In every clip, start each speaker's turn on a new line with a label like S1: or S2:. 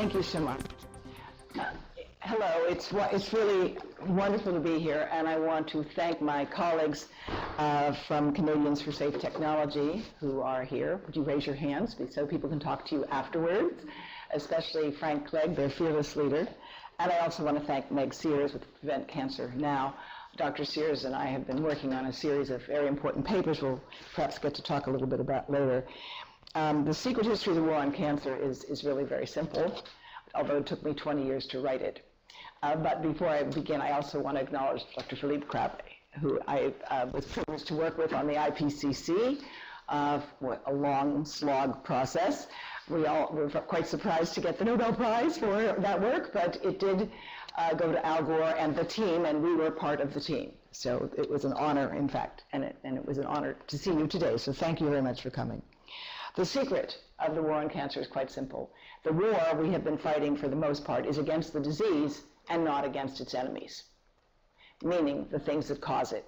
S1: Thank you so much. Hello, it's really wonderful to be here, and I want to thank my colleagues from Canadians for Safe Technology who are here. Would you raise your hands so people can talk to you afterwards, especially Frank Clegg, their fearless leader. And I also want to thank Meg Sears with Prevent Cancer Now. Dr. Sears and I have been working on a series of very important papers we'll perhaps get to talk a little bit about later. The secret history of the war on cancer is really very simple, although it took me 20 years to write it. But before I begin, I also want to acknowledge Dr. Philippe Krabbe, who I was privileged to work with on the IPCC, a long slog process. We all were quite surprised to get the Nobel Prize for that work, but it did go to Al Gore and the team, and we were part of the team. So it was an honor, in fact, and it was an honor to see you today. So thank you very much for coming. The secret of the war on cancer is quite simple. The war we have been fighting for the most part is against the disease and not against its enemies, meaning the things that cause it.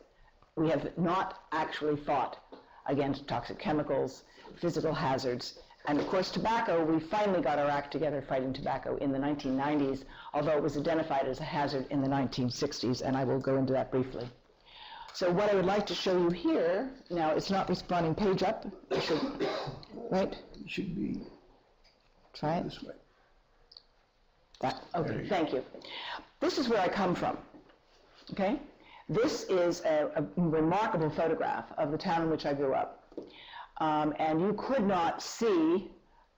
S1: We have not actually fought against toxic chemicals, physical hazards, and of course tobacco. We finally got our act together fighting tobacco in the 1990s, although it was identified as a hazard in the 1960s, and I will go into that briefly. So what I would like to show you here, now it's not responding, page up, it should, right?
S2: It should be
S1: try it
S2: this way.
S1: That, okay, thank you. This is where I come from, okay? This is a remarkable photograph of the town in which I grew up. And you could not see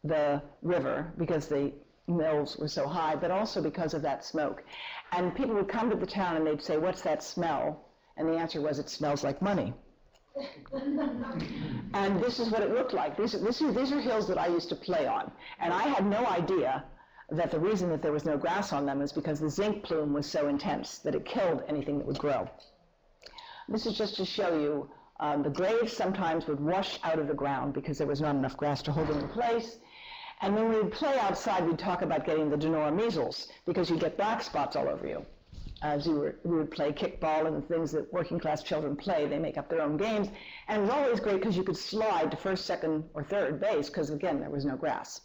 S1: the river because the mills were so high, but also because of that smoke. And people would come to the town and they'd say, "What's that smell?" And the answer was, "It smells like money." And this is what it looked like. These are hills that I used to play on. And I had no idea that the reason that there was no grass on them is because the zinc plume was so intense that it killed anything that would grow. This is just to show you the graves sometimes would wash out of the ground because there was not enough grass to hold them in place. And when we would play outside, we'd talk about getting the de Novo measles because you'd get black spots all over you. As we would play kickball and the things that working class children play. They make up their own games. And it was always great because you could slide to first, second, or third base because, again, there was no grass.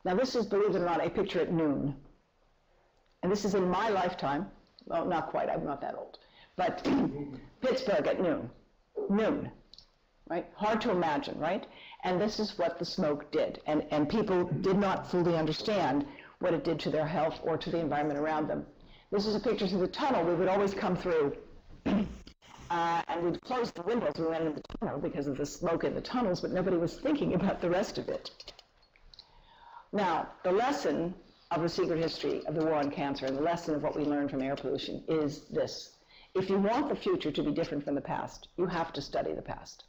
S1: Now this is, believe it or not, a picture at noon. And this is in my lifetime. Well, not quite, I'm not that old. But Pittsburgh at noon. Noon, right? Hard to imagine, right? And this is what the smoke did. And people did not fully understand what it did to their health or to the environment around them. This is a picture through the tunnel. We would always come through and we'd close the windows when we went into the tunnel because of the smoke in the tunnels, but nobody was thinking about the rest of it. Now, the lesson of the secret history of the war on cancer and the lesson of what we learned from air pollution is this. If you want the future to be different from the past, you have to study the past.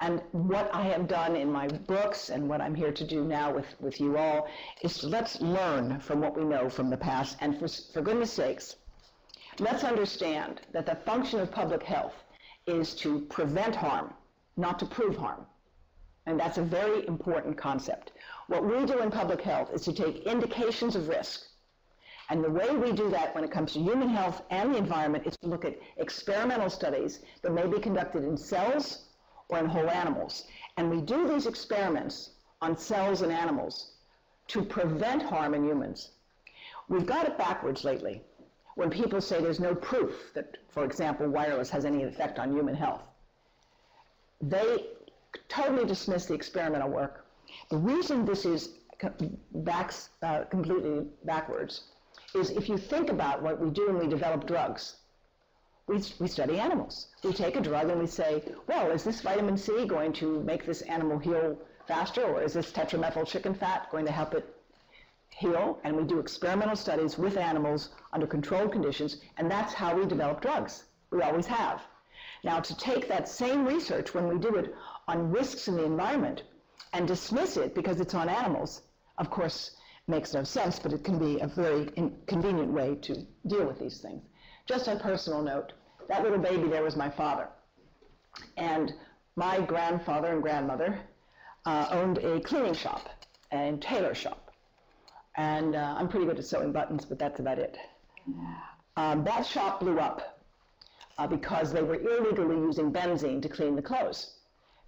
S1: And what I have done in my books and what I'm here to do now with you all is let's learn from what we know from the past. And for goodness sakes, let's understand that the function of public health is to prevent harm, not to prove harm. And that's a very important concept. What we do in public health is to take indications of risk. And the way we do that when it comes to human health and the environment is to look at experimental studies that may be conducted in cells or in whole animals. And we do these experiments on cells and animals to prevent harm in humans. We've got it backwards lately. When people say there's no proof that, for example, wireless has any effect on human health, they totally dismiss the experimental work. The reason this is completely backwards is if you think about what we do when we develop drugs. We study animals. We take a drug and we say, well, is this vitamin C going to make this animal heal faster, or is this tetramethyl chicken fat going to help it heal? And we do experimental studies with animals under controlled conditions, and that's how we develop drugs. We always have. Now, to take that same research when we do it on risks in the environment and dismiss it because it's on animals, of course, makes no sense, but it can be a very convenient way to deal with these things. Just a personal note, that little baby there was my father. And my grandfather and grandmother owned a cleaning shop and tailor shop. And I'm pretty good at sewing buttons, but that's about it. That shop blew up because they were illegally using benzene to clean the clothes.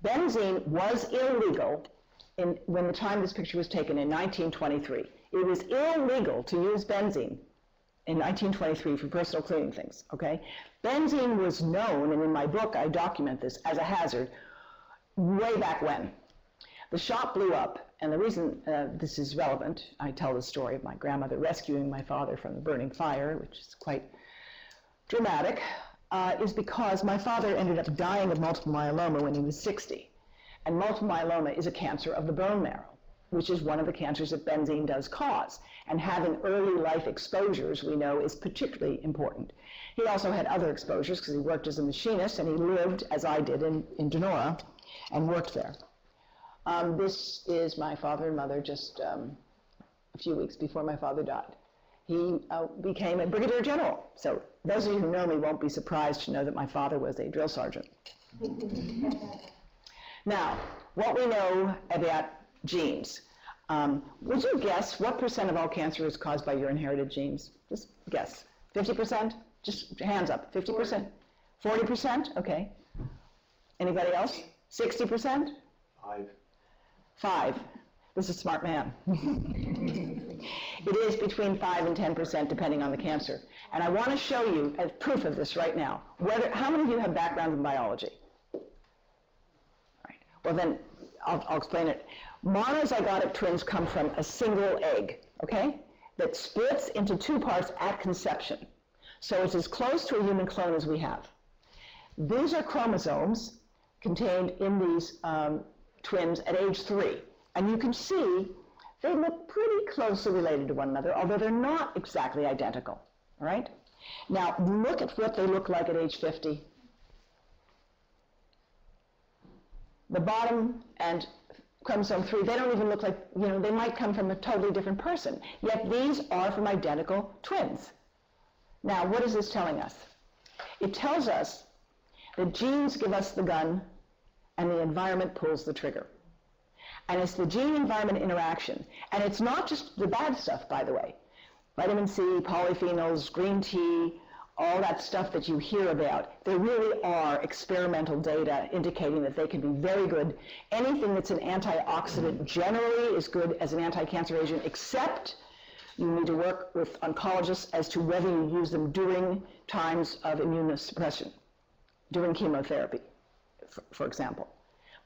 S1: Benzene was illegal when the time this picture was taken in 1923. It was illegal to use benzene in 1923 for personal cleaning things, okay? Benzene was known, and in my book I document this, as a hazard way back when. The shop blew up, and the reason this is relevant, I tell the story of my grandmother rescuing my father from the burning fire, which is quite dramatic, is because my father ended up dying of multiple myeloma when he was 60. And multiple myeloma is a cancer of the bone marrow, which is one of the cancers that benzene does cause. And having early life exposures, we know, is particularly important. He also had other exposures because he worked as a machinist, and he lived, as I did, in Denora, and worked there. This is my father and mother just a few weeks before my father died. He became a brigadier general. So those of you who know me won't be surprised to know that my father was a drill sergeant. Now, what we know about genes. Would you guess what % of all cancer is caused by your inherited genes? Just guess. 50%? Just hands up. 50%? 40%? Okay. Anybody else? 60%? 5. This is a smart man. It is between 5 and 10% depending on the cancer. And I want to show you as proof of this right now. How many of you have background in biology? All right. Well then, I'll explain it. Monozygotic twins come from a single egg, okay, that splits into 2 parts at conception. So it's as close to a human clone as we have. These are chromosomes contained in these twins at age 3. And you can see they look pretty closely related to one another, although they're not exactly identical, all right? Now, look at what they look like at age 50. The bottom and chromosome 3, they don't even look like, they might come from a totally different person, yet these are from identical twins. Now, what is this telling us? It tells us that genes give us the gun and the environment pulls the trigger. And it's the gene-environment interaction. And it's not just the bad stuff, by the way. Vitamin C, polyphenols, green tea, all that stuff that you hear about. There really are experimental data indicating that they can be very good. Anything that's an antioxidant generally is good as an anti-cancer agent, except you need to work with oncologists as to whether you use them during times of immunosuppression, during chemotherapy, for example.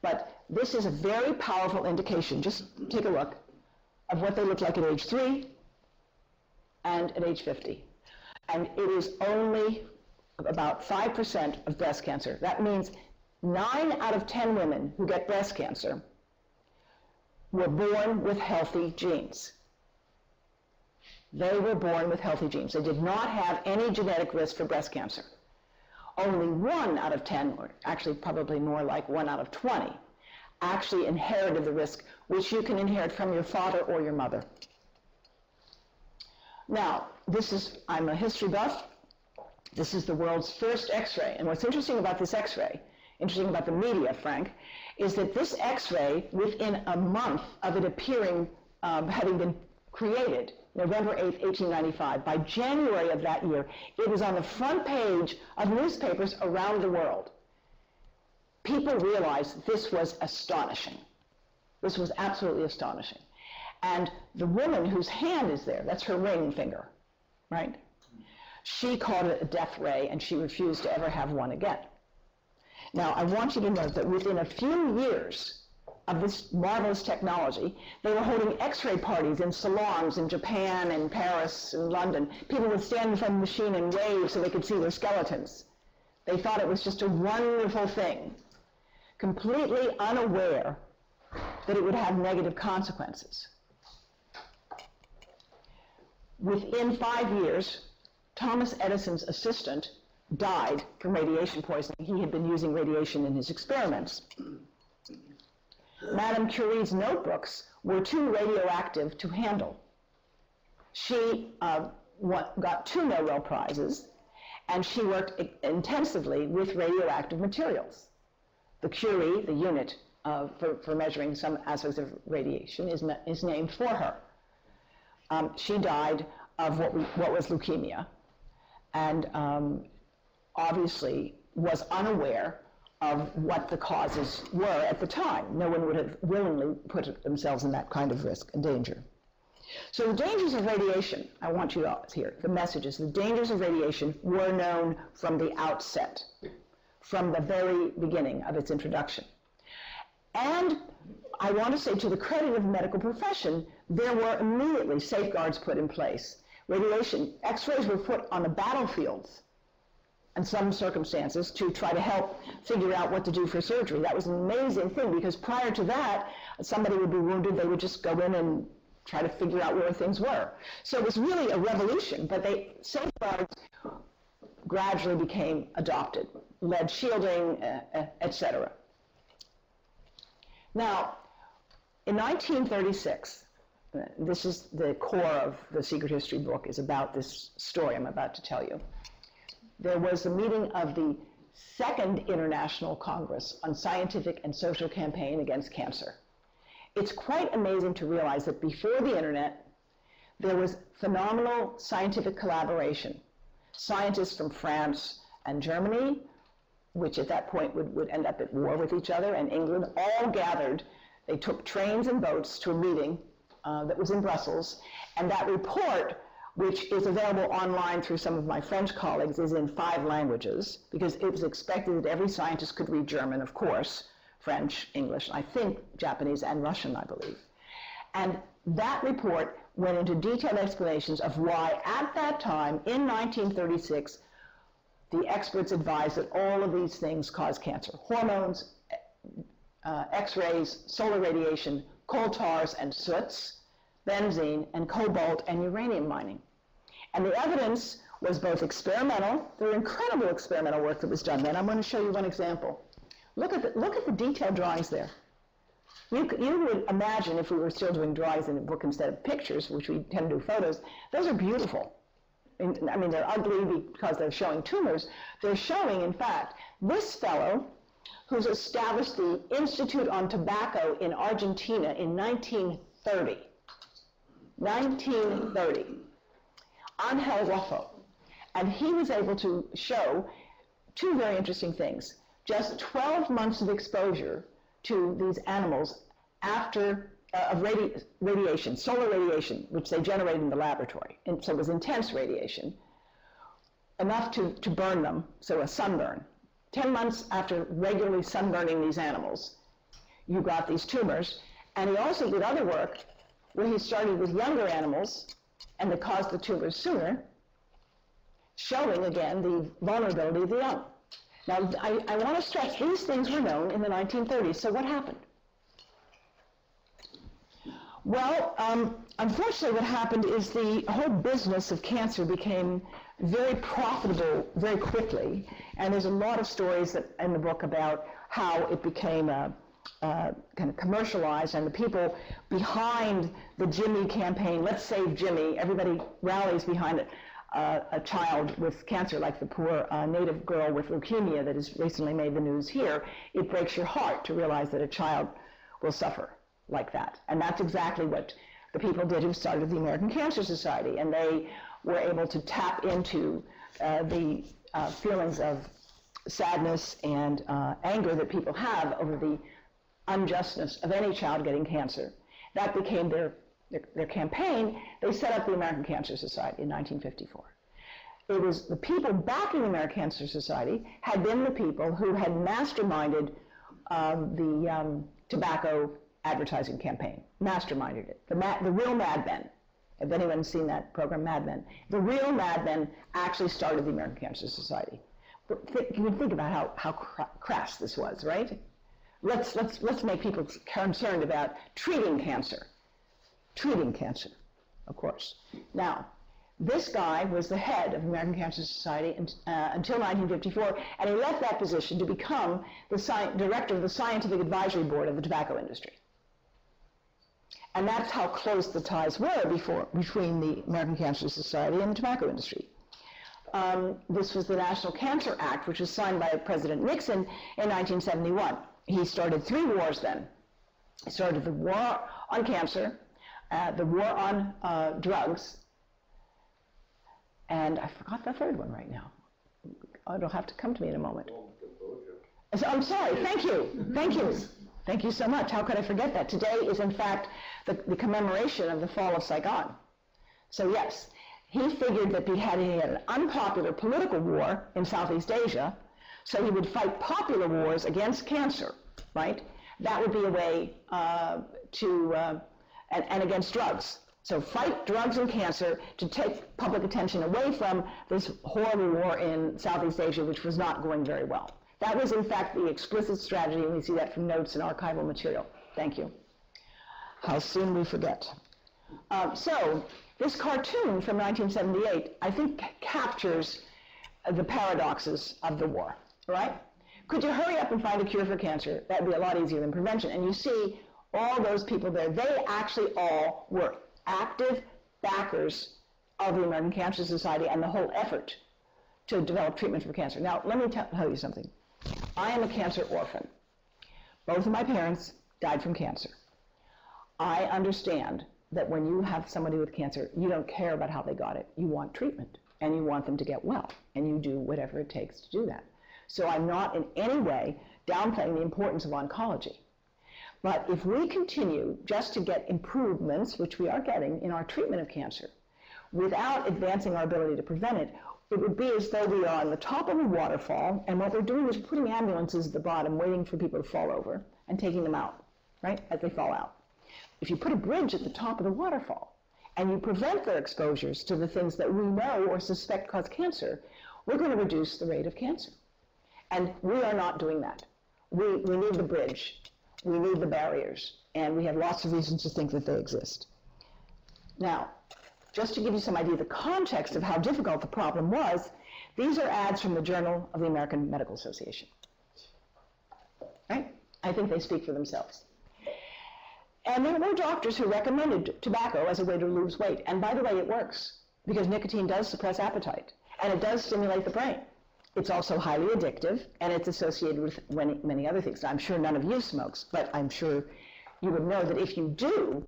S1: But this is a very powerful indication, just take a look, of what they look like at age 3 and at age 50. And it is only about 5% of breast cancer. That means 9 out of 10 women who get breast cancer were born with healthy genes. They were born with healthy genes. They did not have any genetic risk for breast cancer. Only 1 out of 10, or actually probably more like 1 out of 20, actually inherited the risk, which you can inherit from your father or your mother. Now, I'm a history buff. This is the world's first X-ray. And what's interesting about this X-ray, interesting about the media, Frank, is that this X-ray, within a month of it appearing, having been created, November 8th, 1895, by January of that year, it was on the front page of newspapers around the world. People realized this was astonishing. This was absolutely astonishing. And the woman whose hand is there, that's her ring finger, right? She called it a death ray, and she refused to ever have one again. Now, I want you to note that within a few years of this marvelous technology, they were holding X-ray parties in salons in Japan and Paris and London. People would stand in front of the machine and wave so they could see their skeletons. They thought it was just a wonderful thing, completely unaware that it would have negative consequences. Within 5 years, Thomas Edison's assistant died from radiation poisoning. He had been using radiation in his experiments. Madame Curie's notebooks were too radioactive to handle. She got 2 Nobel Prizes, and she worked intensively with radioactive materials. The Curie, the unit for measuring some aspects of radiation, is named for her. She died of what was leukemia, and obviously was unaware of what the causes were at the time. No one would have willingly put themselves in that kind of risk and danger. So the dangers of radiation, I want you to hear, the message is the dangers of radiation were known from the outset, from the very beginning of its introduction. And I want to say, to the credit of the medical profession, there were immediately safeguards put in place. Radiation, X-rays were put on the battlefields in some circumstances to try to help figure out what to do for surgery. That was an amazing thing, because prior to that, somebody would be wounded, they would just go in and try to figure out where things were. So it was really a revolution, but safeguards gradually became adopted, lead shielding, etc. Now, in 1936, this is the core of the Secret History book, is about this story I'm about to tell you. There was a meeting of the Second International Congress on Scientific and Social Campaign Against Cancer. It's quite amazing to realize that before the internet, there was phenomenal scientific collaboration. Scientists from France and Germany, which at that point would end up at war with each other, and England, all gathered. They took trains and boats to a meeting that was in Brussels, and that report, which is available online through some of my French colleagues, is in 5 languages, because it was expected that every scientist could read German, of course, French, English, I think Japanese and Russian, I believe. And that report went into detailed explanations of why, at that time, in 1936, the experts advised that all of these things cause cancer. Hormones, X-rays, solar radiation, coal tars and soots, benzene, and cobalt and uranium mining. And the evidence was both experimental, there were incredible experimental work that was done then. I'm going to show you one example. Look at the detailed drawings there. You would imagine, if we were still doing drawings in a book instead of pictures, which we tend to do photos, those are beautiful. I mean, they're ugly because they're showing tumors. They're showing, in fact, this fellow who's established the Institute on Tobacco in Argentina in 1930. 1930. Angel Rojo. And he was able to show 2 very interesting things. Just 12 months of exposure to these animals after of radiation, solar radiation, which they generated in the laboratory. And so it was intense radiation, enough to burn them, so a sunburn. 10 months after regularly sunburning these animals, you got these tumors. And he also did other work where he started with younger animals and that caused the tumors sooner, showing again the vulnerability of the young. Now, I want to stress, these things were known in the 1930s, so what happened? Well, unfortunately what happened is the whole business of cancer became very profitable very quickly, and there's a lot of stories in the book about how it became kind of commercialized, and the people behind the Jimmy campaign, let's save Jimmy, everybody rallies behind it. A child with cancer, like the poor native girl with leukemia that has recently made the news here, it breaks your heart to realize that a child will suffer like that. And that's exactly what the people did who started the American Cancer Society. And they were able to tap into the feelings of sadness and anger that people have over the unjustness of any child getting cancer. That became their campaign. They set up the American Cancer Society in 1954. It was the people backing the American Cancer Society had been the people who had masterminded the tobacco advertising campaign, masterminded it. The real madmen. Have anyone seen that program, Mad Men? The real madmen actually started the American Cancer Society. You can think about how crass this was, right? Let's make people concerned about treating cancer. Treating cancer, of course. Now, this guy was the head of the American Cancer Society until 1954, and he left that position to become the director of the Scientific Advisory Board of the tobacco industry. And that's how close the ties were between the American Cancer Society and the tobacco industry. This was the National Cancer Act, which was signed by President Nixon in 1971. He started 3 wars then. He started the war on cancer, the war on drugs, and I forgot the third one right now. It'll have to come to me in a moment. So, I'm sorry, thank you. Thank you so much. How could I forget that? Today is, in fact, the commemoration of the fall of Saigon. So yes, he figured that he had an unpopular political war in Southeast Asia, so he would fight popular wars against cancer, right? That would be a way and against drugs. So fight drugs and cancer to take public attention away from this horrible war in Southeast Asia, which was not going very well. That was, in fact, the explicit strategy, and we see that from notes and archival material. Thank you. How soon we forget. So this cartoon from 1978, I think, captures the paradoxes of the war, right? Could you hurry up and find a cure for cancer? That would be a lot easier than prevention. And you see all those people there. They actually all were active backers of the American Cancer Society and the whole effort to develop treatment for cancer. Now, let me tell you something. I am a cancer orphan. Both of my parents died from cancer. I understand that when you have somebody with cancer, you don't care about how they got it. You want treatment, and you want them to get well, and you do whatever it takes to do that. So I'm not in any way downplaying the importance of oncology. But if we continue just to get improvements, which we are getting in our treatment of cancer, without advancing our ability to prevent it, it would be as though we are on the top of a waterfall, and what we're doing is putting ambulances at the bottom, waiting for people to fall over, and taking them out, right, as they fall out. If you put a bridge at the top of the waterfall, and you prevent their exposures to the things that we know or suspect cause cancer, we're going to reduce the rate of cancer. And we are not doing that. We need the bridge. We need the barriers. And we have lots of reasons to think that they exist. Now, just to give you some idea of the context of how difficult the problem was, these are ads from the Journal of the American Medical Association. Right? I think they speak for themselves. And there were doctors who recommended tobacco as a way to lose weight. And by the way, it works, because nicotine does suppress appetite, and it does stimulate the brain. It's also highly addictive, and it's associated with many other things. I'm sure none of you smokes, but I'm sure you would know that if you do,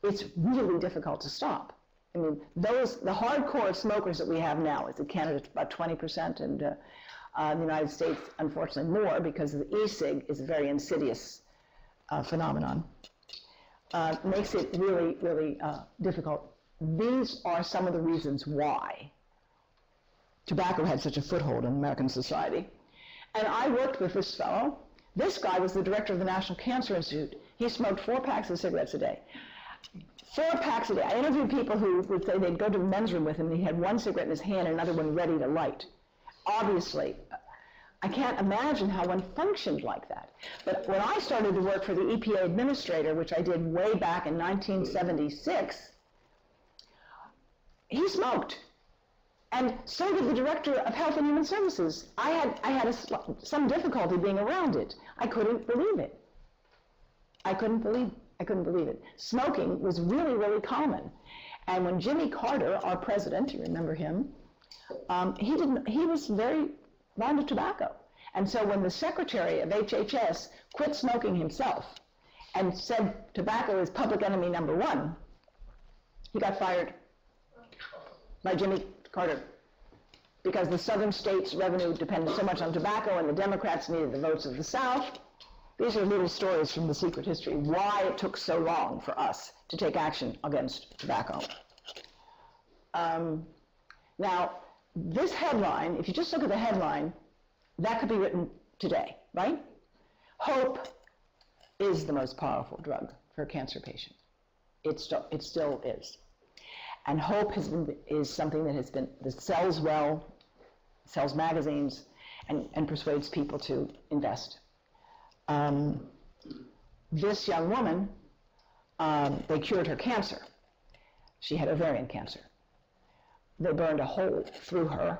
S1: it's really difficult to stop. I mean, the hardcore smokers that we have now, is in Canada it's about 20%, and in the United States, unfortunately, more, because the e-cig is a very insidious phenomenon. Makes it really, really difficult. These are some of the reasons why tobacco had such a foothold in American society. And I worked with this fellow. This guy was the director of the National Cancer Institute. He smoked 4 packs of cigarettes a day. 4 packs a day. I interviewed people who would say they'd go to the men's room with him and he had 1 cigarette in his hand and another one ready to light. Obviously, I can't imagine how one functioned like that. But when I started to work for the EPA administrator, which I did way back in 1976, he smoked. And so did the director of Health and Human Services. I had some difficulty being around it. I couldn't believe it. I couldn't believe it. Smoking was really, really common. And when Jimmy Carter, our president, you remember him, he was very fond of tobacco. And so when the secretary of HHS quit smoking himself and said tobacco is public enemy number 1, he got fired by Jimmy Carter, because the southern states' revenue depended so much on tobacco and the Democrats needed the votes of the South. These are little stories from the secret history, why it took so long for us to take action against tobacco. Now, this headline, if you just look at the headline, that could be written today, right? Hope is the most powerful drug for a cancer patient. It still is. And hope is something that sells well, sells magazines, and persuades people to invest. This young woman, they cured her cancer. She had ovarian cancer. They burned a hole through her,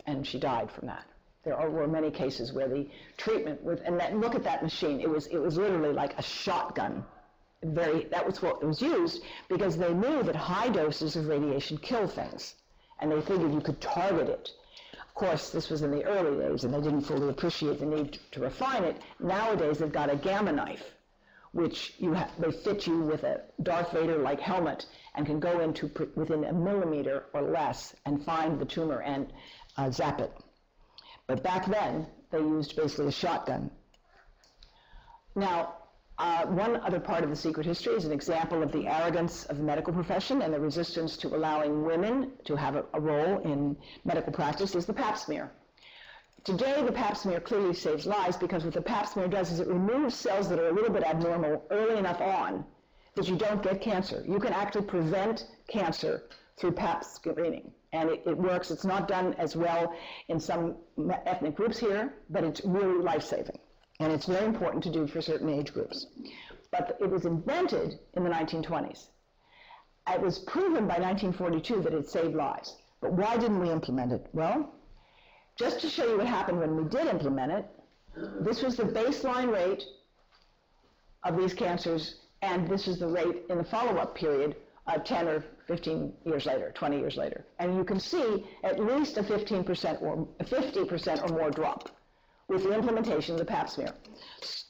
S1: and she died from that. There were many cases where the treatment look at that machine. It was literally like a shotgun. That was what was used because they knew that high doses of radiation kill things, and they figured you could target it. Of course, this was in the early days, and they didn't fully appreciate the need to refine it. Nowadays, they've got a gamma knife, which they fit you with a Darth Vader-like helmet and can go into within a millimeter or less and find the tumor and zap it. But back then, they used basically a shotgun Now, one other part of the secret history is an example of the arrogance of the medical profession and the resistance to allowing women to have a role in medical practice is the Pap smear. Today, the Pap smear clearly saves lives because what the Pap smear does is it removes cells that are a little bit abnormal early enough on that you don't get cancer. You can actually prevent cancer through Pap screening, and it works. It's not done as well in some ethnic groups here, but it's really life-saving, and it's very important to do for certain age groups. But it was invented in the 1920s. It was proven by 1942 that it saved lives. But why didn't we implement it? Well, just to show you what happened when we did implement it, this was the baseline rate of these cancers, and this is the rate in the follow-up period 10 or 15 years later, 20 years later. And you can see at least a 15% or 50% or more drop with the implementation of the Pap smear.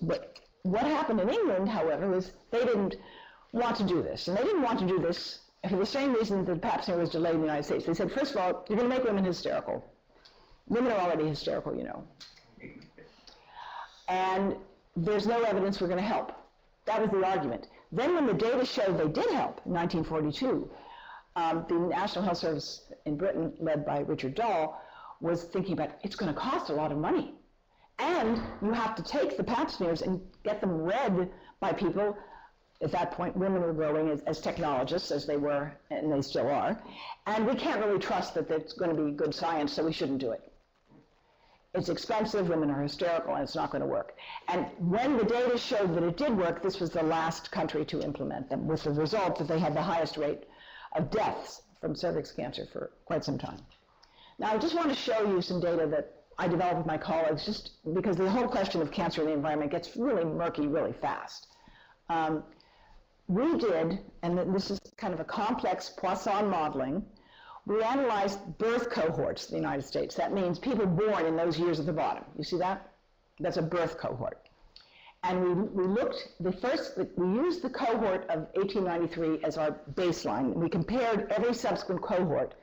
S1: But what happened in England, however, was they didn't want to do this. And they didn't want to do this for the same reason that the Pap smear was delayed in the United States. They said, first of all, you're going to make women hysterical. Women are already hysterical, you know. And there's no evidence we're going to help. That was the argument. Then when the data showed they did help in 1942, the National Health Service in Britain, led by Richard Dahl, was thinking about it's going to cost a lot of money. And you have to take the Pap smears and get them read by people. At that point, women were growing as technologists, as they were, and they still are. And we can't really trust that it's going to be good science, so we shouldn't do it. It's expensive, women are hysterical, and it's not going to work. And when the data showed that it did work, this was the last country to implement them, with the result that they had the highest rate of deaths from cervix cancer for quite some time. Now, I just want to show you some data that I developed with my colleagues, just because the whole question of cancer in the environment gets really murky really fast. We did, and this is kind of a complex Poisson modeling, we analyzed birth cohorts in the United States. That means people born in those years at the bottom. You see that? That's a birth cohort. And we looked, we used the cohort of 1893 as our baseline. We compared every subsequent cohort,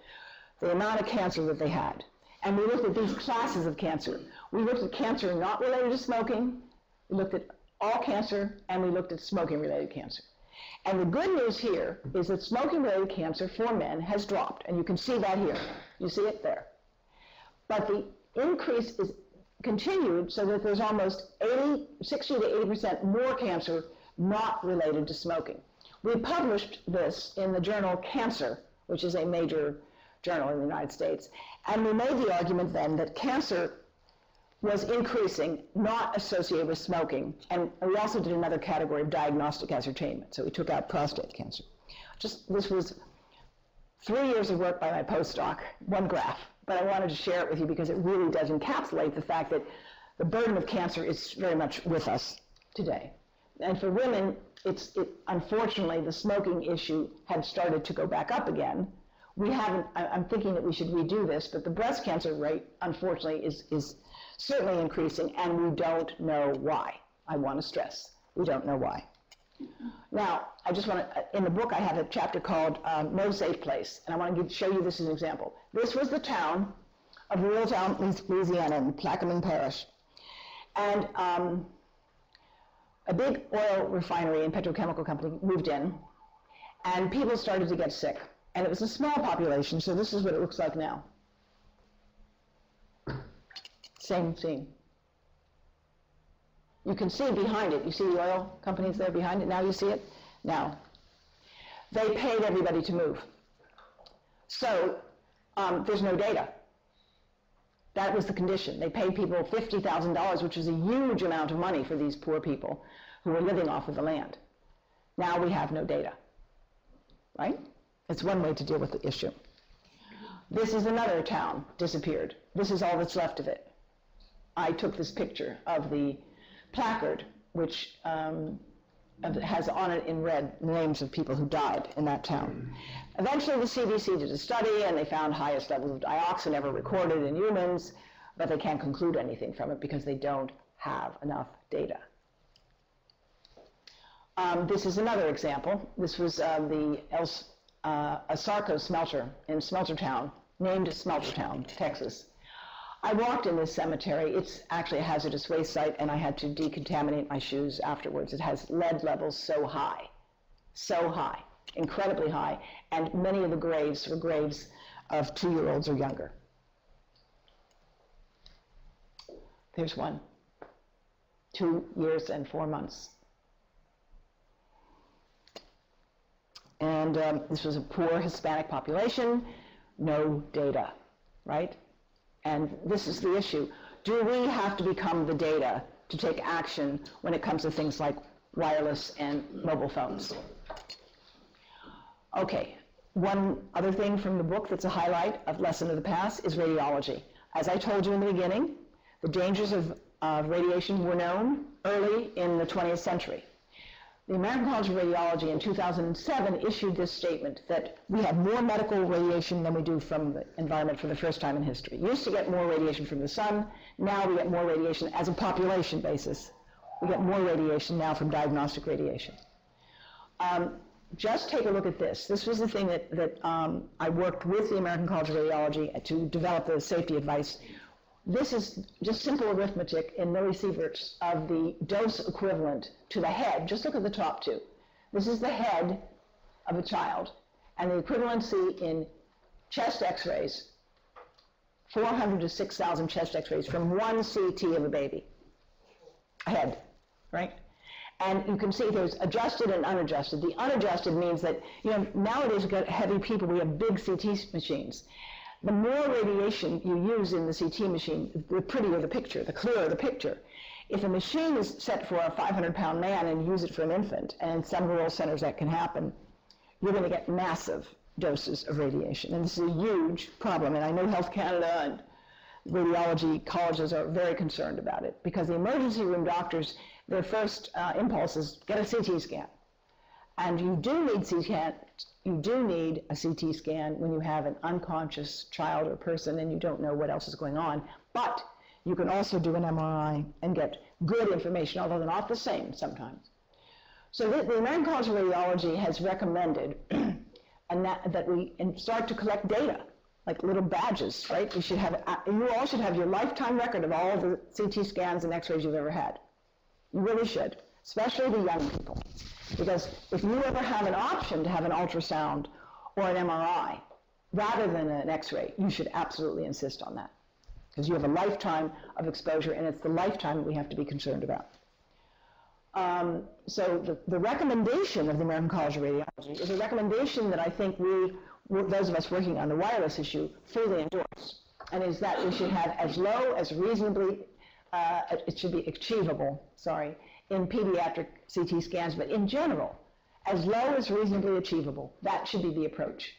S1: the amount of cancer that they had. And we looked at these classes of cancer. We looked at cancer not related to smoking, we looked at all cancer, and we looked at smoking-related cancer. And the good news here is that smoking-related cancer for men has dropped, and you can see that here. You see it there. But the increase is continued so that there's almost 60 to 80% more cancer not related to smoking. We published this in the journal Cancer, which is a major journal in the United States, and we made the argument then that cancer was increasing, not associated with smoking. And we also did another category of diagnostic ascertainment. So we took out prostate cancer. This was 3 years of work by my postdoc, one graph. But I wanted to share it with you because it really does encapsulate the fact that the burden of cancer is very much with us today. And for women, unfortunately, the smoking issue had started to go back up again. I'm thinking that we should redo this, but the breast cancer rate, unfortunately, is certainly increasing, and we don't know why. I want to stress, we don't know why. Now, I just want to, in the book I have a chapter called No Safe Place, and I want to show you this as an example. This was the town of Ruraltown, Louisiana, in Plaquemine Parish. And a big oil refinery and petrochemical company moved in, and people started to get sick. And it was a small population, so this is what it looks like now. Same scene. You can see behind it. You see the oil companies there behind it? Now you see it? Now. They paid everybody to move. So there's no data. That was the condition. They paid people $50,000, which is a huge amount of money for these poor people who were living off of the land. Now we have no data. Right? It's one way to deal with the issue. This is another town, disappeared. This is all that's left of it. I took this picture of the placard, which has on it in red names of people who died in that town. Eventually the CDC did a study, and they found highest levels of dioxin ever recorded in humans, but they can't conclude anything from it because they don't have enough data. This is another example. This was a Sarco smelter in Smeltertown, named Smeltertown, Texas. I walked in this cemetery. It's actually a hazardous waste site, and I had to decontaminate my shoes afterwards. It has lead levels so high, incredibly high, and many of the graves were graves of 2-year-olds or younger. There's one, 2 years and 4 months. And this was a poor Hispanic population, no data, right? And this is the issue. Do we have to become the data to take action when it comes to things like wireless and mobile phones? Okay, one other thing from the book that's a highlight of Lesson of the Past is radiology. As I told you in the beginning, the dangers of radiation were known early in the 20th century. The American College of Radiology in 2007 issued this statement that we have more medical radiation than we do from the environment for the first time in history. We used to get more radiation from the sun. Now we get more radiation as a population basis. We get more radiation now from diagnostic radiation. Just take a look at this. This was the thing that I worked with the American College of Radiology to develop the safety advice. This is just simple arithmetic in millisieverts of the dose equivalent to the head. Just look at the top two. This is the head of a child, and the equivalency in chest x-rays, 400 to 6,000 chest x-rays from one CT of a baby. A head, right? And you can see there's adjusted and unadjusted. The unadjusted means that, nowadays we've got heavy people, we have big CT machines. The more radiation you use in the CT machine, the prettier the picture, the clearer the picture. If a machine is set for a 500-pound man and you use it for an infant, and in some rural centers that can happen, you're going to get massive doses of radiation. And this is a huge problem. And I know Health Canada and radiology colleges are very concerned about it, because the emergency room doctors, their first impulse is get a CT scan. And you do need a CT scan when you have an unconscious child or person and you don't know what else is going on. But you can also do an MRI and get good information, although they're not the same sometimes. So the American College of Radiology has recommended that we start to collect data, like little badges, right? You all should have your lifetime record of all of the CT scans and X-rays you've ever had. You really should, especially the young people. Because if you ever have an option to have an ultrasound or an MRI rather than an X-ray, you should absolutely insist on that. Because you have a lifetime of exposure, and it's the lifetime that we have to be concerned about. So the recommendation of the American College of Radiology is a recommendation that I think those of us working on the wireless issue, fully endorse. And is that we should have as low as reasonably, it should be achievable, in pediatric CT scans, but in general, as low as reasonably achievable. That should be the approach.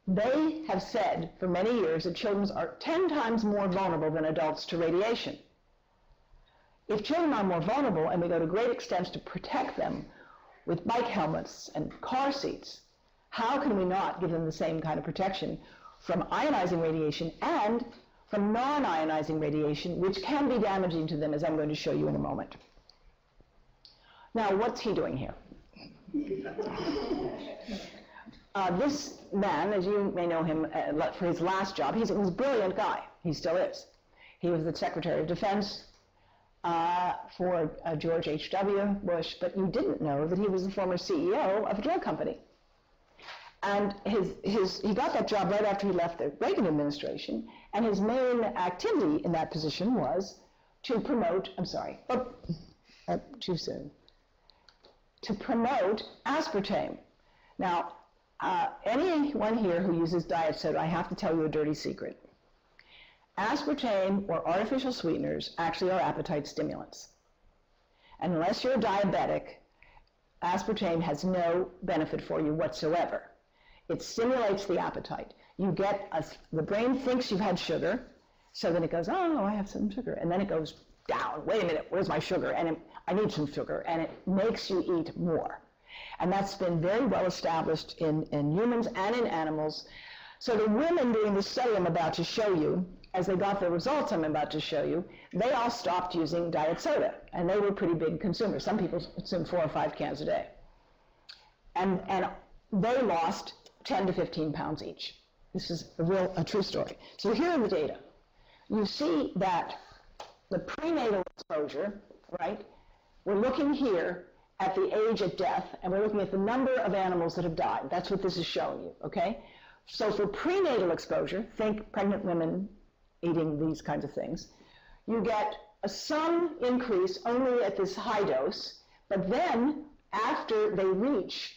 S1: They have said for many years that children are 10 times more vulnerable than adults to radiation. If children are more vulnerable, and we go to great extents to protect them with bike helmets and car seats, how can we not give them the same kind of protection from ionizing radiation and from non-ionizing radiation, which can be damaging to them, as I'm going to show you in a moment. Now, what's he doing here? This man, as you may know him for his last job, he was a brilliant guy. He still is. He was the Secretary of Defense for George H.W. Bush, but you didn't know that he was the former CEO of a drug company. And he got that job right after he left the Reagan administration, and his main activity in that position was to promote, too soon, to promote aspartame. Now, anyone here who uses diet soda, I have to tell you a dirty secret. Aspartame or artificial sweeteners actually are appetite stimulants. And unless you're a diabetic, aspartame has no benefit for you whatsoever. It stimulates the appetite. The brain thinks you've had sugar, so then it goes, oh, I have some sugar. And then it goes down. Wait a minute, where's my sugar? And I need some sugar. And it makes you eat more. And that's been very well established in humans and in animals. So the women doing the study I'm about to show you, as they got the results I'm about to show you, they all stopped using diet soda. And they were pretty big consumers. Some people consume 4 or 5 cans a day. And they lost 10 to 15 pounds each. This is a true story. So here are the data. you see that the prenatal exposure, right, we're looking here at the age at death, and we're looking at the number of animals that have died. That's what this is showing you, okay? So for prenatal exposure, think pregnant women eating these kinds of things, you get some increase only at this high dose, but then after they reach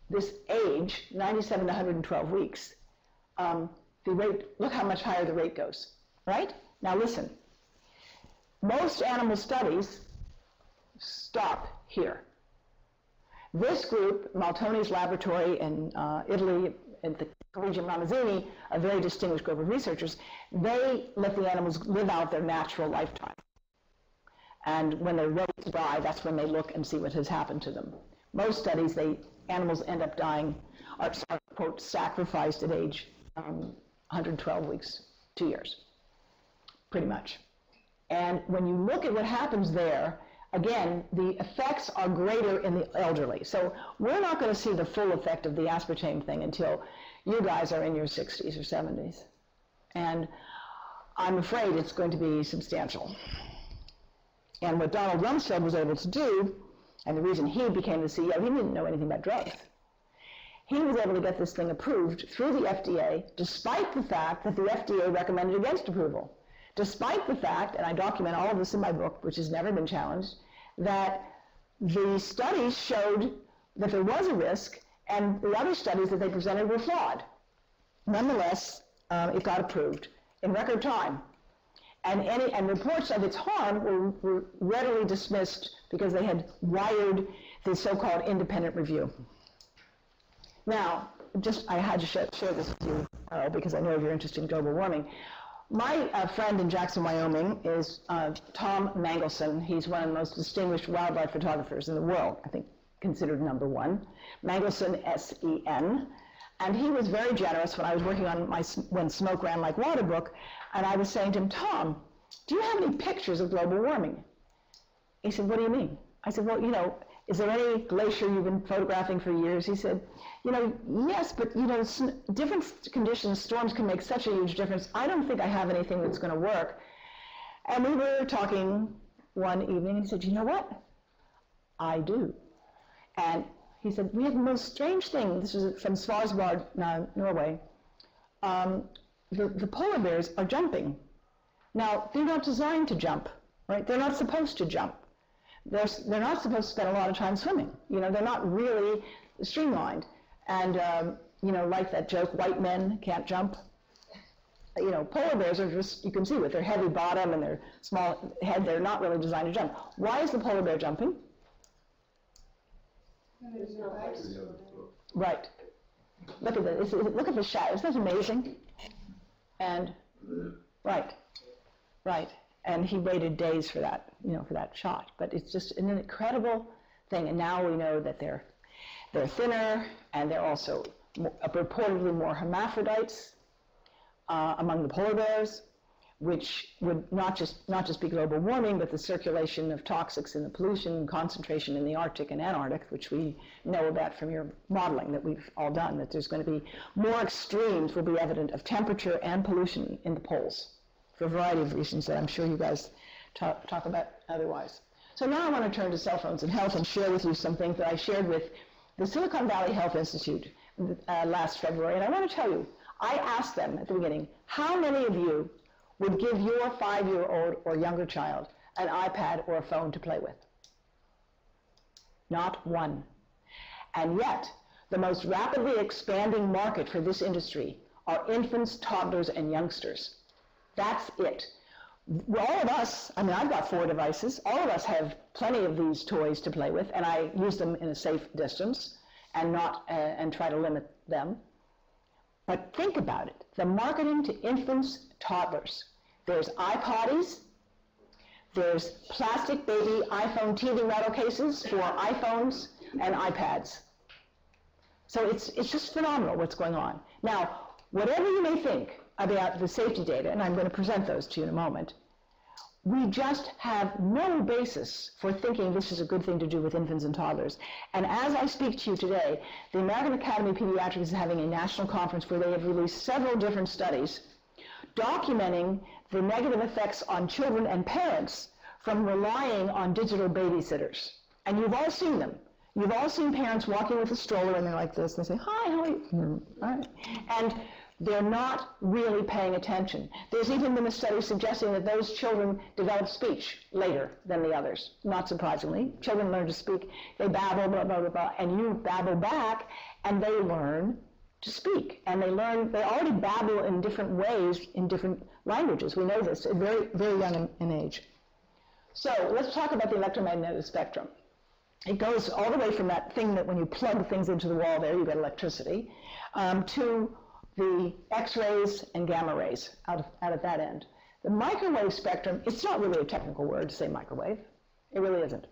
S1: this age, 97 to 112 weeks, the rate, look how much higher the rate goes, right? Now listen, most animal studies stop here. This group, Maltoni's laboratory in Italy, at the Collegium Ramazzini, a very distinguished group of researchers, they let the animals live out their natural lifetime. And when they're ready to die, that's when they look and see what has happened to them. Most studies, animals end up dying, are, quote, sacrificed at age 112 weeks, 2 years, pretty much. And when you look at what happens there, again, the effects are greater in the elderly. So we're not going to see the full effect of the aspartame thing until you guys are in your 60s or 70s. And I'm afraid it's going to be substantial. And what Donald Rumsfeld was able to do, and the reason he became the CEO, he didn't know anything about drugs. He was able to get this thing approved through the FDA, despite the fact that the FDA recommended against approval. Despite the fact, and I document all of this in my book, which has never been challenged, that the studies showed that there was a risk, and the other studies that they presented were flawed. Nonetheless, it got approved in record time. And reports of its harm were readily dismissed because they had wired the so-called independent review. Now, I had to share this with you because I know you're interested in global warming. My friend in Jackson, Wyoming is Tom Mangelsen. He's one of the most distinguished wildlife photographers in the world, I think considered #1. Mangelsen, S-E-N. And he was very generous when I was working on my When Smoke Ran Like Water book, and I was saying to him, Tom, do you have any pictures of global warming? He said, what do you mean? I said, well, is there any glacier you've been photographing for years? He said, yes, but, different conditions, storms can make such a huge difference. I don't think I have anything that's going to work. And we were talking one evening, and he said, you know what? I do. And he said, we have the most strange thing. This was from Svalbard, Norway. The polar bears are jumping. Now, they're not designed to jump, right? They're not supposed to jump. They're not supposed to spend a lot of time swimming. They're not really streamlined. And, like that joke, white men can't jump. Polar bears are just, you can see with their heavy bottom and their small head, they're not really designed to jump. Why is the polar bear jumping? Right. Look at this. Look at the shadow. Isn't that amazing? And, right. And he waited days for that, for that shot. But it's just an incredible thing. And now we know that they're thinner, and they're also reportedly more hermaphrodites among the polar bears, which would not just be global warming, but the circulation of toxics and the pollution concentration in the Arctic and Antarctic, which we know about from your modeling that we've all done, that there's going to be more extremes will be evident of temperature and pollution in the poles for a variety of reasons that I'm sure you guys talk about otherwise. So now I want to turn to cell phones and health and share with you some things that I shared with the Silicon Valley Health Institute last February. And I want to tell you, I asked them at the beginning, how many of you would give your 5-year-old or younger child an iPad or a phone to play with? Not one. And yet, the most rapidly expanding market for this industry are infants, toddlers, and youngsters. That's it. All of us, I've got 4 devices, all of us have plenty of these toys to play with, and I use them in a safe distance and and try to limit them. But think about it, the marketing to infants, toddlers. There's iPoddies, there's plastic baby iPhone TV rattle cases for iPhones and iPads. So it's just phenomenal what's going on. Now, whatever you may think about the safety data, and I'm going to present those to you in a moment, we just have no basis for thinking this is a good thing to do with infants and toddlers. And as I speak to you today, the American Academy of Pediatrics is having a national conference where they have released several different studies documenting the negative effects on children and parents from relying on digital babysitters. And you've all seen them. You've all seen parents walking with a stroller and they're like this, and they say, "Hi, how are you?" All right. And they're not really paying attention. There's even been a study suggesting that those children develop speech later than the others. Not surprisingly. Children learn to speak. They babble, blah, blah, blah, blah, and you babble back, and they learn to speak. And they already babble in different ways in different languages. We know this at very, very young in age. So let's talk about the electromagnetic spectrum. It goes all the way from that thing that when you plug things into the wall there, you get electricity, to the X-rays and gamma rays out at that end. The microwave spectrum, it's not really a technical word to say microwave. It really isn't.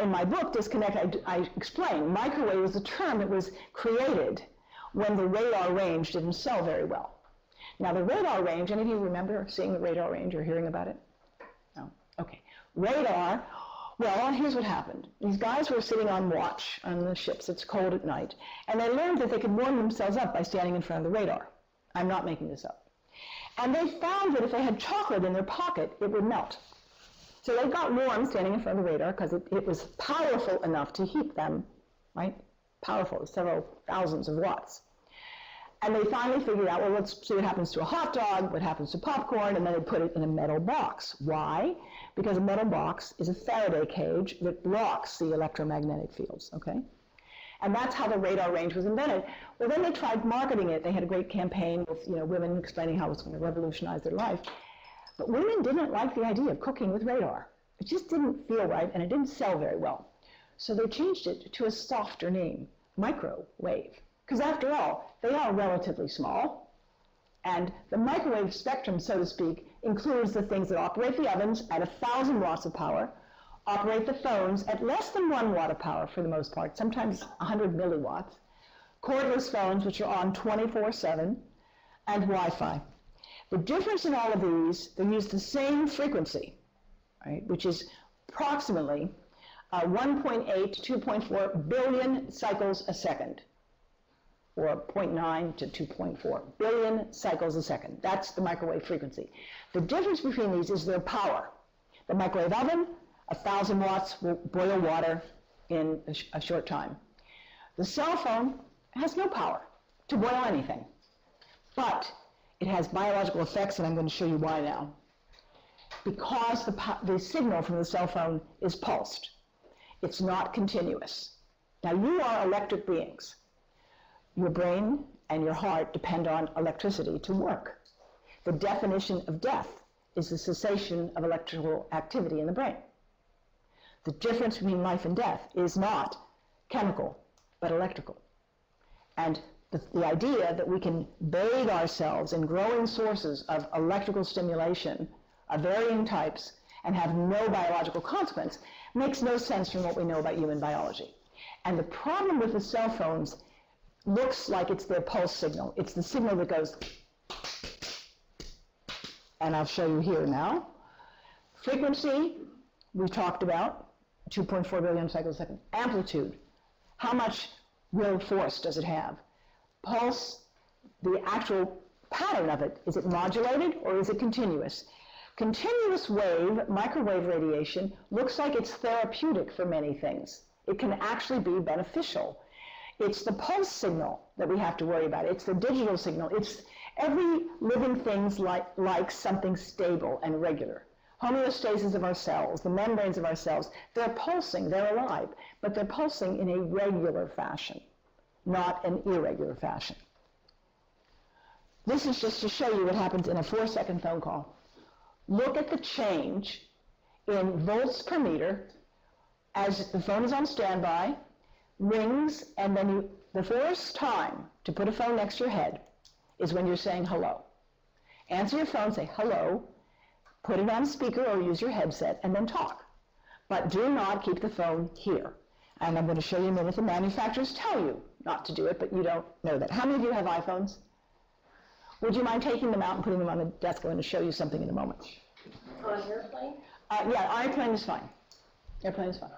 S1: In my book, Disconnect, I explain microwave is a term that was created when the radar range didn't sell very well. Now the radar range, any of you remember seeing the radar range or hearing about it? No? Okay. Radar, well, here's what happened. These guys were sitting on watch on the ships. It's cold at night. And they learned that they could warm themselves up by standing in front of the radar. I'm not making this up. And they found that if they had chocolate in their pocket, it would melt. So they got warm standing in front of the radar because it was powerful enough to heat them, right? Powerful, several thousands of watts. And they finally figured out, well, let's see what happens to a hot dog, what happens to popcorn, and then they put it in a metal box. Why? Because a metal box is a Faraday cage that blocks the electromagnetic fields, okay? And that's how the radar range was invented. Well, then they tried marketing it. They had a great campaign with, women explaining how it was going to revolutionize their life. But women didn't like the idea of cooking with radar. It just didn't feel right, and it didn't sell very well. So they changed it to a softer name, microwave. Because after all, they are relatively small, and the microwave spectrum, so to speak, includes the things that operate the ovens at 1,000 watts of power, operate the phones at less than 1 watt of power for the most part, sometimes 100 milliwatts, cordless phones, which are on 24/7, and Wi-Fi. The difference in all of these, they use the same frequency, right, which is approximately 1.8 to 2.4 billion cycles a second. Or 0.9 to 2.4 billion cycles a second. That's the microwave frequency. The difference between these is their power. The microwave oven, 1,000 watts, will boil water in a short time. The cell phone has no power to boil anything. But it has biological effects, and I'm going to show you why now. Because the signal from the cell phone is pulsed. It's not continuous. Now, you are electric beings. Your brain and your heart depend on electricity to work. The definition of death is the cessation of electrical activity in the brain. The difference between life and death is not chemical, but electrical. And the idea that we can bathe ourselves in growing sources of electrical stimulation of varying types and have no biological consequence makes no sense from what we know about human biology. And the problem with the cell phones looks like it's their pulse signal. It's the signal that goes, and I'll show you here now. Frequency, we talked about, 2.4 billion cycles a second. Amplitude, how much real force does it have? Pulse, the actual pattern of it, is it modulated or is it continuous? Continuous wave, microwave radiation, looks like it's therapeutic for many things. It can actually be beneficial. It's the pulse signal that we have to worry about. It's the digital signal. It's every living thing's like something stable and regular. Homeostasis of our cells, the membranes of our cells, they're pulsing, they're alive, but they're pulsing in a regular fashion, not an irregular fashion. This is just to show you what happens in a 4-second phone call. Look at the change in volts per meter as the phone is on standby, rings, and then the first time to put a phone next to your head is when you're saying hello. Answer your phone, say hello, put it on speaker or use your headset, and then talk. But do not keep the phone here. And I'm going to show you in a minute. The manufacturers tell you not to do it, but you don't know that. How many of you have iPhones? Would you mind taking them out and putting them on the desk? I'm going to show you something in a moment.
S2: On airplane?
S1: Yeah, airplane is fine. Airplane is fine.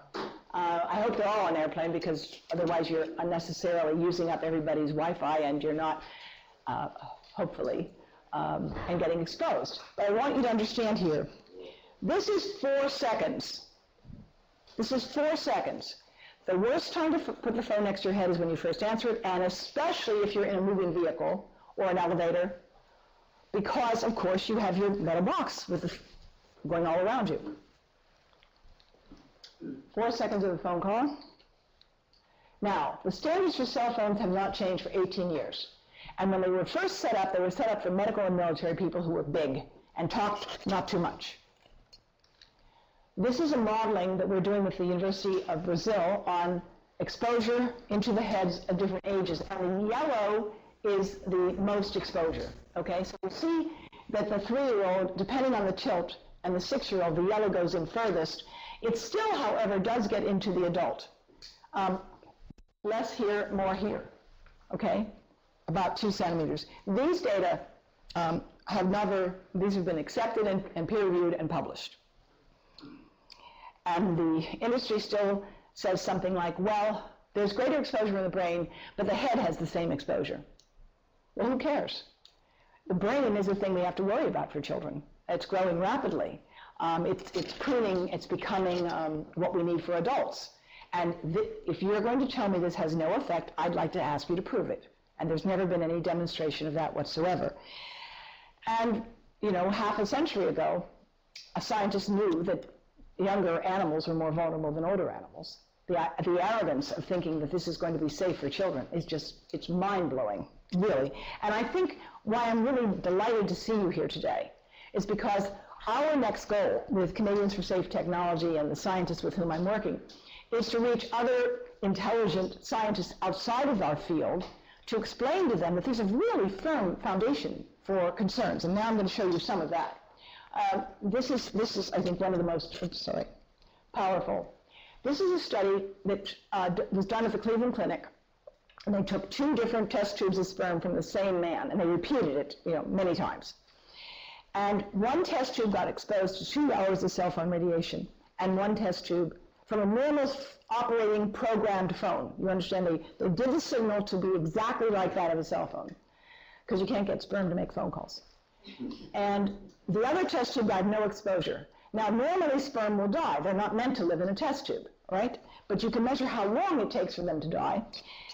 S1: I hope they're all on airplane because otherwise you're unnecessarily using up everybody's Wi-Fi and you're not, hopefully, and getting exposed. But I want you to understand here, this is 4 seconds. This is 4 seconds. The worst time to put the phone next to your head is when you first answer it, and especially if you're in a moving vehicle or an elevator, because, of course, you have your metal box with the going all around you. 4 seconds of the phone call. Now, the standards for cell phones have not changed for 18 years. And when they were first set up, they were set up for medical and military people who were big and talked not too much. This is a modeling that we're doing with the University of Brazil on exposure into the heads of different ages. And the yellow is the most exposure, okay? So you see that the 3-year-old, depending on the tilt, and the 6-year-old, the yellow goes in furthest. It still, however, does get into the adult. Less here, more here, okay? About 2 centimeters. These data these have been accepted and peer-reviewed and published. And the industry still says something like, well, there's greater exposure in the brain, but the head has the same exposure. Well, who cares? The brain is the thing we have to worry about for children. It's growing rapidly. It's pruning, it's becoming what we need for adults. And if you're going to tell me this has no effect, I'd like to ask you to prove it. And there's never been any demonstration of that whatsoever. And, you know, half a century ago, a scientist knew that younger animals were more vulnerable than older animals. The arrogance of thinking that this is going to be safe for children is just, it's mind-blowing, really. And I think why I'm really delighted to see you here today is because our next goal with Canadians for Safe Technology and the scientists with whom I'm working is to reach other intelligent scientists outside of our field to explain to them that there's a really firm foundation for concerns. And now I'm going to show you some of that. This is, I think, one of the most powerful. This is a study that was done at the Cleveland Clinic, and they took 2 different test tubes of sperm from the same man, and they repeated it, many times. And one test tube got exposed to 2 hours of cell phone radiation, and one test tube from a normal operating programmed phone. You understand, they did the signal to be exactly like that of a cell phone, because you can't get sperm to make phone calls. And the other test tube got no exposure. Now, normally sperm will die. They're not meant to live in a test tube, right? But you can measure how long it takes for them to die.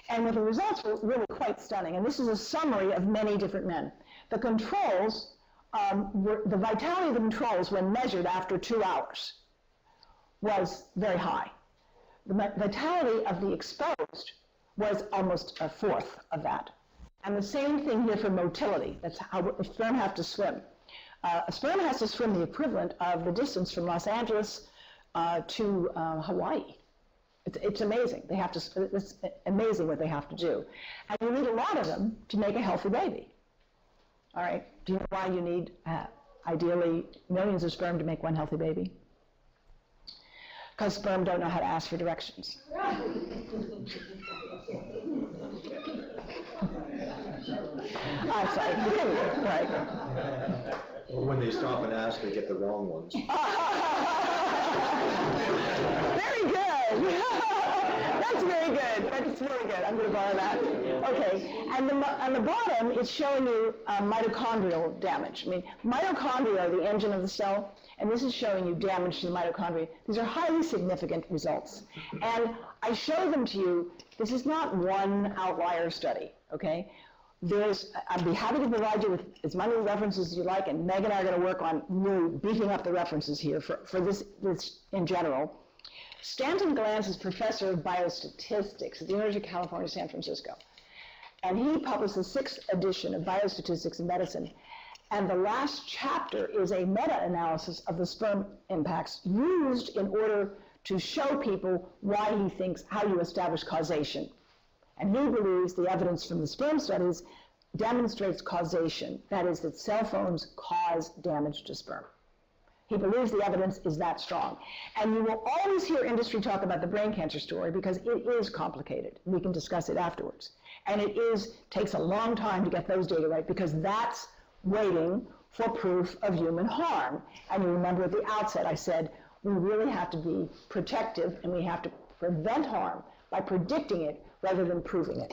S1: And the results were really quite stunning. And this is a summary of many different men. The controls, the vitality of the controls when measured after 2 hours was very high. The vitality of the exposed was almost a fourth of that. And the same thing here for motility. That's how sperm have to swim. A sperm has to swim the equivalent of the distance from Los Angeles to Hawaii. It's amazing. It's amazing what they have to do. And you need a lot of them to make a healthy baby. All right. Do you know why you need, ideally, millions of sperm to make one healthy baby? Because sperm don't know how to ask for directions. I'm sorry. Right.
S3: Or when they stop and ask, they get the wrong ones.
S1: Very good. That's very good. That's really good. I'm going to borrow that. Okay. And on the bottom, it's showing you mitochondrial damage. I mean, mitochondria are the engine of the cell, and this is showing you damage to the mitochondria. These are highly significant results. And I show them to you. This is not one outlier study, okay? I'd be happy to provide you with as many references as you like, and Meg and I are going to work on really beefing up the references here for this in general. Stanton Glantz is professor of biostatistics at the University of California, San Francisco. And he published the 6th edition of Biostatistics in Medicine. And the last chapter is a meta-analysis of the sperm impacts used in order to show people why he thinks how you establish causation. And he believes the evidence from the sperm studies demonstrates causation. That is, that cell phones cause damage to sperm. He believes the evidence is that strong. And you will always hear industry talk about the brain cancer story because it is complicated. We can discuss it afterwards. And it takes a long time to get those data right because that's waiting for proof of human harm. And you remember at the outset I said we really have to be protective and we have to prevent harm by predicting it rather than proving it.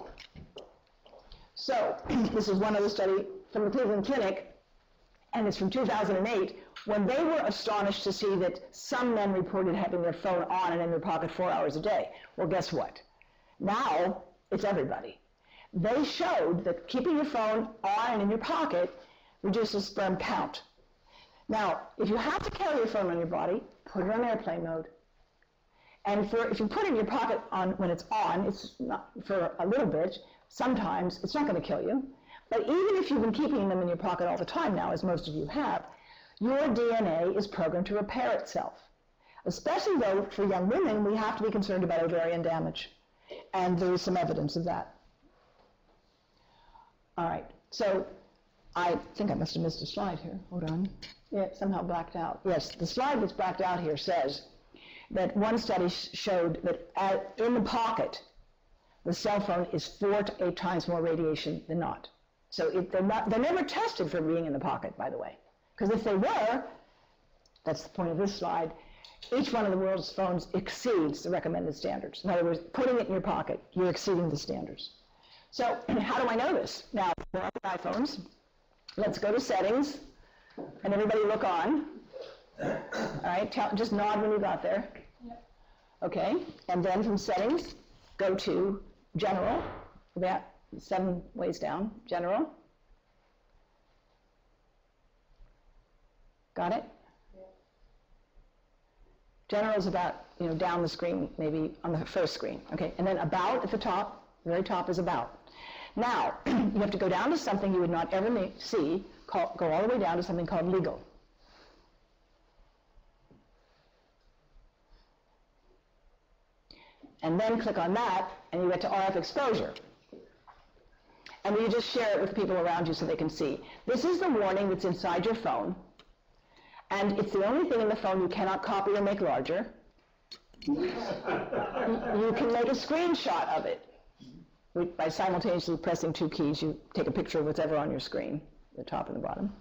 S1: So this is one other study from the Cleveland Clinic and it's from 2008, when they were astonished to see that some men reported having their phone on and in their pocket 4 hours a day. Well, guess what? Now, it's everybody. They showed that keeping your phone on and in your pocket reduces sperm count. Now, if you have to carry your phone on your body, put it on airplane mode. And if you put it in your pocket when it's on, it's not for a little bit, sometimes it's not going to kill you. But even if you've been keeping them in your pocket all the time now, as most of you have, your DNA is programmed to repair itself. Especially though, for young women, we have to be concerned about ovarian damage. And there is some evidence of that. All right, so I think I must have missed a slide here. Hold on. Yeah, somehow blacked out. Yes, the slide that's blacked out here says that one study showed that in the pocket, the cell phone is 4 to 8 times more radiation than not. So they're never tested for being in the pocket, by the way. Because if they were, that's the point of this slide, each one of the world's phones exceeds the recommended standards. In other words, putting it in your pocket, you're exceeding the standards. So how do I know this? Now, we're on the iPhones. Let's go to settings, and everybody look on. All right, just nod when you got there. Yep. Okay, and then from settings, go to general, about 7 ways down, general. Got it? Yep. General is about, down the screen, maybe on the first screen. Okay, and then about at the top, the very top is about. Now, you have to go down to something you would not ever see, go all the way down to something called legal. And then click on that, and you get to RF exposure. And you just share it with people around you so they can see. This is the warning that's inside your phone, and it's the only thing in the phone you cannot copy or make larger. You can make a screenshot of it. By simultaneously pressing 2 keys, you take a picture of whatever on your screen, the top and the bottom.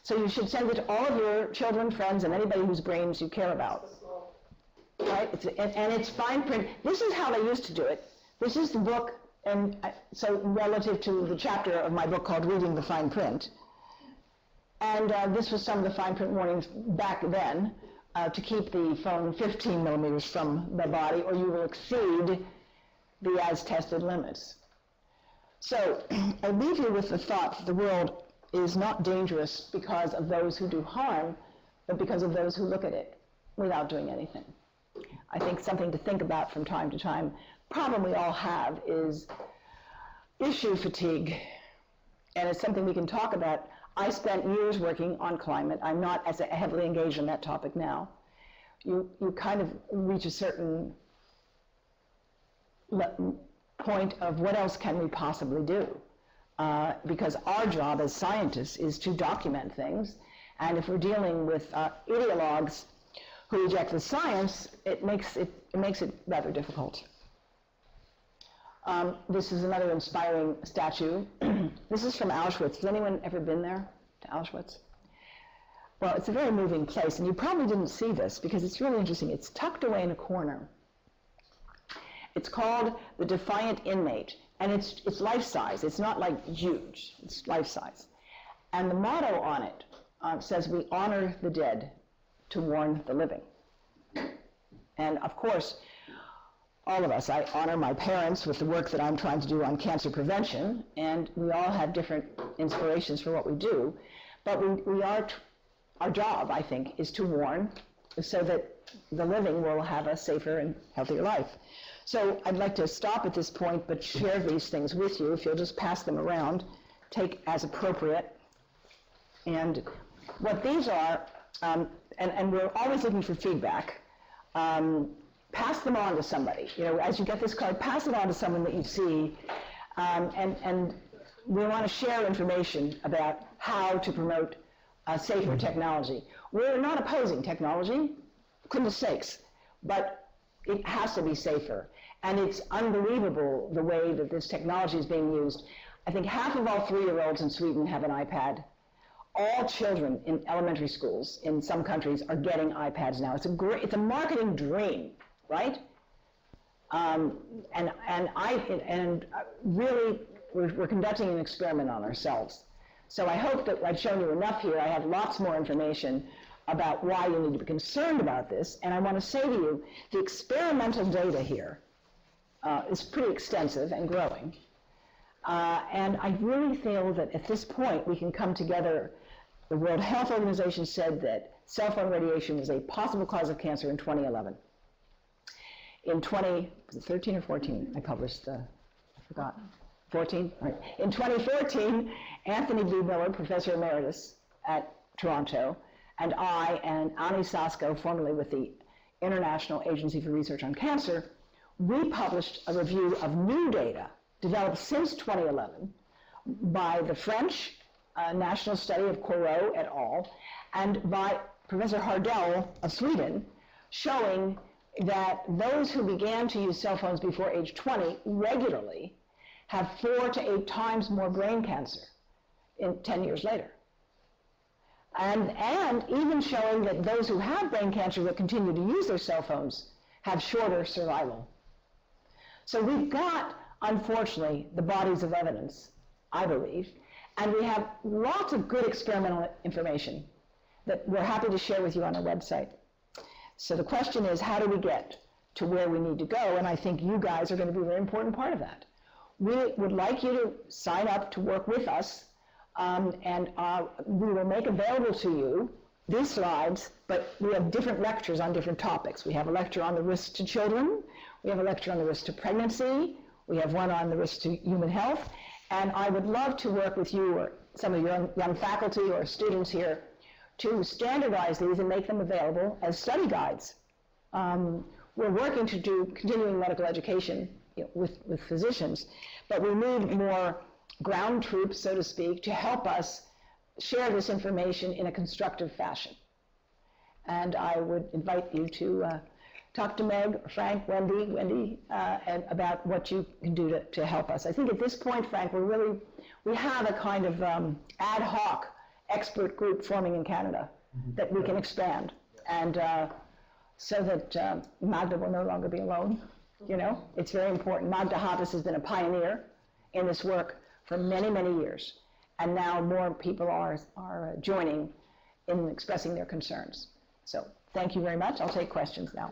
S1: So you should send it to all of your children, friends, and anybody whose brains you care about. Right? And it's fine print. This is how they used to do it. This is the book, and so relative to the chapter of my book called Reading the Fine Print. And this was some of the fine print warnings back then to keep the phone 15 millimeters from the body, or you will exceed the as-tested limits. So I leave you with the thought that the world is not dangerous because of those who do harm, but because of those who look at it without doing anything. I think something to think about from time to time, problem we all have, is issue fatigue. And it's something we can talk about. I spent years working on climate. I'm not as heavily engaged in that topic now. You kind of reach a certain point of what else can we possibly do? Because our job as scientists is to document things, and if we're dealing with ideologues who reject the science, it makes it rather difficult. This is another inspiring statue. This is from Auschwitz. Has anyone ever been there to Auschwitz? Well, it's a very moving place, and you probably didn't see this because it's really interesting. It's tucked away in a corner. It's called The Defiant Inmate, and it's life-size. It's not like huge. It's life-size. And the motto on it says, "We honor the dead to warn the living." And of course, all of us, I honor my parents with the work that I'm trying to do on cancer prevention, and we all have different inspirations for what we do, but our job, I think, is to warn so that the living will have a safer and healthier life. So I'd like to stop at this point, but share these things with you. If you'll just pass them around, take as appropriate. And what these are, and we're always looking for feedback, pass them on to somebody. As you get this card, pass it on to someone that you see, and we want to share information about how to promote safer technology. We're not opposing technology, goodness sakes, but it has to be safer. And it's unbelievable the way that this technology is being used. I think half of all 3-year-olds in Sweden have an iPad. All children in elementary schools in some countries are getting iPads now. It's a marketing dream, right? Really, we're conducting an experiment on ourselves. So I hope that I've shown you enough here. I have lots more information about why you need to be concerned about this. And I want to say to you, the experimental data here is pretty extensive and growing. And I really feel that at this point we can come together. The World Health Organization said that cell phone radiation was a possible cause of cancer in 2011. In 2013 or 14, I published I forgot. 14? Right. In 2014, Anthony B. Miller, Professor Emeritus at Toronto, and I and Ani Sasko, formerly with the International Agency for Research on Cancer, we published a review of new data developed since 2011 by the French National Study of Corot et al. And by Professor Hardell of Sweden, showing that those who began to use cell phones before age 20 regularly have 4 to 8 times more brain cancer in 10 years later. And even showing that those who have brain cancer that continue to use their cell phones have shorter survival. So we've got, unfortunately, the bodies of evidence, I believe, and we have lots of good experimental information that we're happy to share with you on our website. So the question is, how do we get to where we need to go? And I think you guys are going to be a very important part of that. We would like you to sign up to work with us, and we will make available to you these slides, but we have different lectures on different topics. We have a lecture on the risk to children, we have a lecture on the risk to pregnancy, we have one on the risk to human health, and I would love to work with you or some of your young faculty or students here to standardize these and make them available as study guides. We're working to do continuing medical education with physicians, but we need more ground troops, so to speak, to help us share this information in a constructive fashion. And I would invite you to talk to Meg, Frank, Wendy, and about what you can do to help us. I think at this point, Frank, we have a kind of ad hoc expert group forming in Canada that we can expand, and so that Magda will no longer be alone. You know, it's very important. Magda Havas has been a pioneer in this work for many, many years, and now more people are joining in expressing their concerns. So thank you very much. I'll take questions now.